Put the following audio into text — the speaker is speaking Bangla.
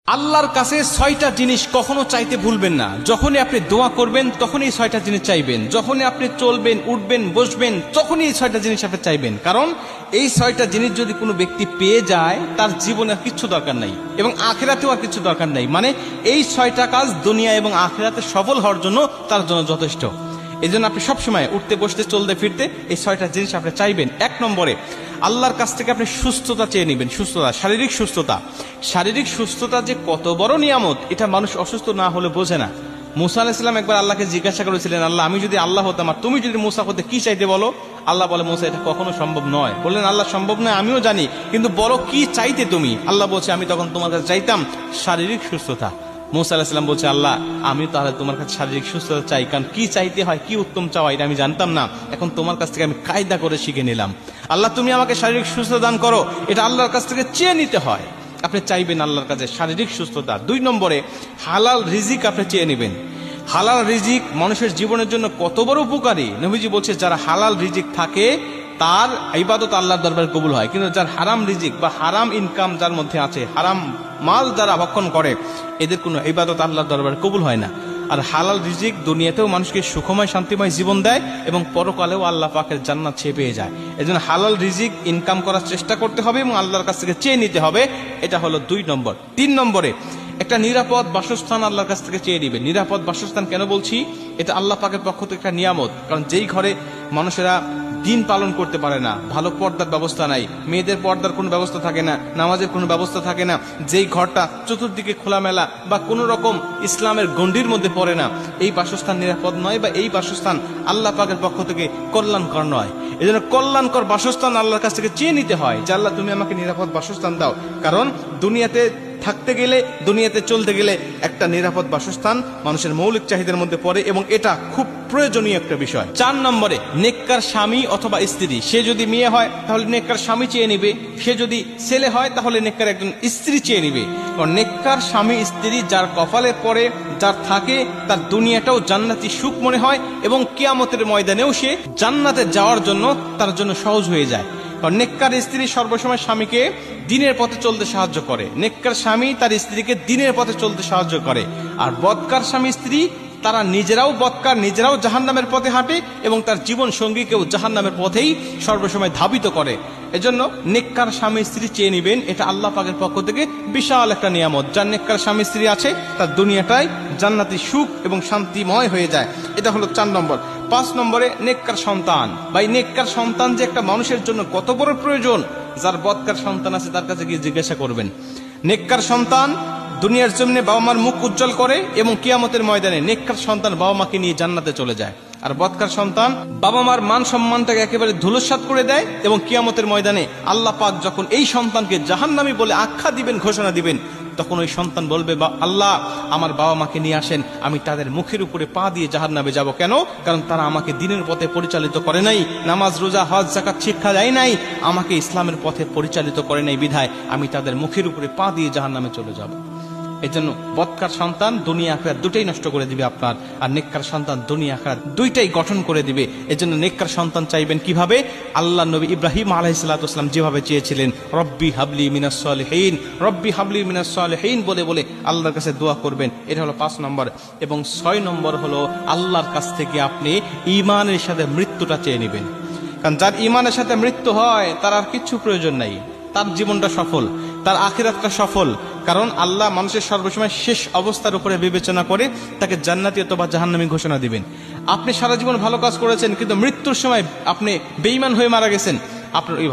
আল্লাহর কাছে ৬টা জিনিস কখনো চাইতে ভুলবেন না। যখনই আপনি দোয়া করবেন তখনই ৬টা জিনিস চাইবেন। যখনই আপনি চলবেন, উঠবেন, বসবেন, তখনই এই ৬টা জিনিস আপনি চাইবেন। কারণ এই ৬টা জিনিস যদি কোনো ব্যক্তি পেয়ে যায়, তার জীবনে আর কিচ্ছু দরকার নাই এবং আখিরাতেও আর কিছু দরকার নাই। মানে এই ৬টা কাজ দুনিয়া এবং আখিরাতে সফল হওয়ার জন্য তার জন্য যথেষ্ট। এই জন্য আপনি সবসময় উঠতে, বসতে, চলতে, ফিরতে এই ৬টা জিনিস আপনি চাইবেন। ১ নম্বরে আল্লাহর কাছ থেকে আপনি সুস্থতা চেয়ে নেবেন। সুস্থতা, শারীরিক সুস্থতা। শারীরিক সুস্থতা যে কত বড় নিয়ামত, এটা মানুষ অসুস্থ না হলে বোঝে না। মুসা আলাইহিস সালাম একবার আল্লাহকে জিজ্ঞাসা করেছিলেন, আল্লাহ, আমি যদি আল্লাহ হতাম আর তুমি যদি মুসা হতে, কি চাইতে বলো? আল্লাহ বলে, মুসা, এটা কখনো সম্ভব নয়। বললেন, আল্লাহ, সম্ভব নয় আমিও জানি, কিন্তু বলো কি চাইতে তুমি? আল্লাহ বলছে, আমি তখন তোমার কাছে চাইতাম শারীরিক সুস্থতা। মুসা আলাইহিস সালাম বলছে, আল্লাহ, আমি তাহলে তোমার কাছে শারীরিক সুস্থতা চাই, কারণ কি চাইতে হয়, কি উত্তম চাওয়া, এটা আমি জানতাম না। এখন তোমার কাছ থেকে আমি কায়দা করে শিখে নিলাম। আল্লাহ, তুমি আমাকে শারীরিক সুস্থতা দান করো, এটা আল্লাহর কাছ থেকে চেয়ে নিতে হয়। আপনি চাইবেন আল্লাহর কাছে শারীরিক সুস্থতা। ২ নম্বরে হালাল রিজিক আপনি চেয়ে নেবেন। হালাল রিজিক মানুষের জীবনের জন্য কত বড় উপকারী। নবীজি বলছে, যারা হালাল রিজিক থাকে তার ইবাদত আল্লাহর দরবারে কবুল হয়, কিন্তু যার হারাম রিজিক বা হারাম ইনকাম যার মধ্যে আছে, হারাম মাল যারা ভক্ষণ করে, এদের কোনো ইবাদত আল্লাহর দরবারে কবুল হয় না। আর হালাল রিজিক দুনিয়াতেও মানুষকে সুখময়, শান্তিময় জীবন দেয় এবং পরকালেও আল্লাহ পাকের জান্নাত সে পেয়ে যায়। এজন্য হালাল রিজিক ইনকাম করার চেষ্টা করতে হবে এবং আল্লাহর কাছ থেকে চেয়ে নিতে হবে। এটা হলো ২ নম্বর। ৩ নম্বরে একটা নিরাপদ বাসস্থান আল্লাহর কাছ থেকে চেয়ে নিবে। নিরাপদ বাসস্থান কেন বলছি? এটা আল্লাহ পাকের পক্ষ থেকে একটা নিয়ামত। কারণ যেই ঘরে মানুষেরা দিন পালন করতে পারে না, ভালো পর্দার ব্যবস্থা নাই, মেয়েদের পর্দার কোনো ব্যবস্থা থাকে না, নামাজের কোনো ব্যবস্থা থাকে না, যেই ঘরটা চতুর্দিকে খোলামেলা বা কোনো রকম ইসলামের গণ্ডির মধ্যে পড়ে না, এই বাসস্থান নিরাপদ নয় বা এই বাসস্থান আল্লাহ পাকের পক্ষ থেকে কল্যাণকর নয়। এই জন্য কল্যাণকর বাসস্থান আল্লাহর কাছ থেকে চেয়ে নিতে হয় যে, আল্লাহ, তুমি আমাকে নিরাপদ বাসস্থান দাও। কারণ দুনিয়াতে থাকতে গেলে, দুনিয়াতে চলতে গেলে একটা নিরাপদ বাসস্থান মানুষের মৌলিক চাহিদার মধ্যে পড়ে এবং এটা খুব প্রয়োজনীয় একটা বিষয়। ৪ নম্বরে নেককার স্বামী অথবা স্ত্রী। সে যদি মেয়ে হয় তাহলে নেককার স্বামী চেয়ে নিবে, সে যদি ছেলে হয় তাহলে নেককার একজন স্ত্রী চেয়ে নিবে। কারণ নেককার স্বামী স্ত্রী যার কপালে পড়ে, যার থাকে, তার দুনিয়াটাও জান্নাতি সুখ মনে হয় এবং কিয়ামতের ময়দানেও সে জান্নাতে যাওয়ার জন্য তার জন্য সহজ হয়ে যায়। কারণ নেককার স্ত্রী সর্বসময় স্বামীকে দিনের পথে চলতে সাহায্য করে। নেককার স্বামী তার স্ত্রীকে দিনের পথে চলতে সাহায্য করে। আর বদকার স্বামী স্ত্রী তারা নিজেরাও বদকার, নিজেরাও জাহান্নামের পথে হাঁটে এবং তার জীবন সঙ্গীকেও জাহান্নামের পথেই সর্বসময় ধাবিত করে। এজন্য নেককার স্বামী স্ত্রী চেয়ে নিবেন। এটা আল্লাহ পাকের পক্ষ থেকে বিশাল একটা নিয়ামত। যার নেককার স্বামী স্ত্রী আছে তার দুনিয়াটাই জান্নাতি সুখ এবং শান্তিময় হয়ে যায়। এটা হলো ৪ নম্বর। ৫ নম্বরে নেককার সন্তান। ভাই, নেককার সন্তান যে একটা মানুষের জন্য কত বড় প্রয়োজন, যার বদকার সন্তান আছে তার কাছে গিয়ে জিজ্ঞাসা করবেন। নেককার সন্তান দুনিয়ার জমিনে বাবা মার মুখ উজ্জ্বল করে এবং কিয়ামতের ময়দানে নেককার সন্তান বাবা মাকে নিয়ে জান্নাতে চলে যায়। আর বদকার সন্তান বাবা মার মান সম্মানটাকে একেবারে ধূলিসাৎ করে দেয় এবং কিয়ামতের ময়দানে আল্লাহ পাক যখন এই সন্তানকে জাহান্নামী বলে আখ্যা দিবেন, ঘোষণা দিবেন, তখন ওই সন্তান বলবে, আল্লাহ, আমার বাবা মাকে নিয়ে আসেন, আমি তাদের মুখের উপরে পা দিয়ে জাহান্নামে যাব। কেন? কারণ তারা আমাকে দিনের পথে পরিচালিত করে নাই, নামাজ, রোজা, হজ, যাকাত শিক্ষা দেয় নাই, আমাকে ইসলামের পথে পরিচালিত করে নাই, বিধায় আমি তাদের মুখের উপরে পা দিয়ে জাহান্নামে চলে যাব। এই জন্য বদকার সন্তান দুনিয়া আখিরাত দুটাই নষ্ট করে দিবে আপনার, আর নেককার সন্তান দুনিয়া আখিরাত দুইটাই গঠন করে দিবে। এই জন্য নেককার সন্তান চাইবেন কিভাবে? আল্লাহ নবী ইব্রাহিম আলাইহিস সালাতু ওয়াস সালাম যেভাবে চেয়েছিলেন, রব্বি হাবলি মিনাস সালিহিন, রব্বি হাবলি মিনাস সালিহিন বলে বলে আল্লাহর কাছে দোয়া করবেন। এটা হলো ৫ নম্বর। এবং ৬ নম্বর হলো আল্লাহর কাছ থেকে আপনি ঈমানের সাথে মৃত্যুটা চেয়ে নেবেন। কারণ যার ঈমানের সাথে মৃত্যু হয় তার আর কিচ্ছু প্রয়োজন নাই, তার জীবনটা সফল, তার আখিরাতটা সফল। কারণ আল্লাহ মানুষের সর্বসময় শেষ অবস্থার উপরে বিবেচনা করে তাকে জান্নাতি অথবা জাহান্নামী ঘোষণা দিবেন। আপনি সারা জীবন ভালো কাজ করেছেন, কিন্তু মৃত্যুর সময় আপনি বেঈমান হয়ে মারা গেছেন, আপনার ওই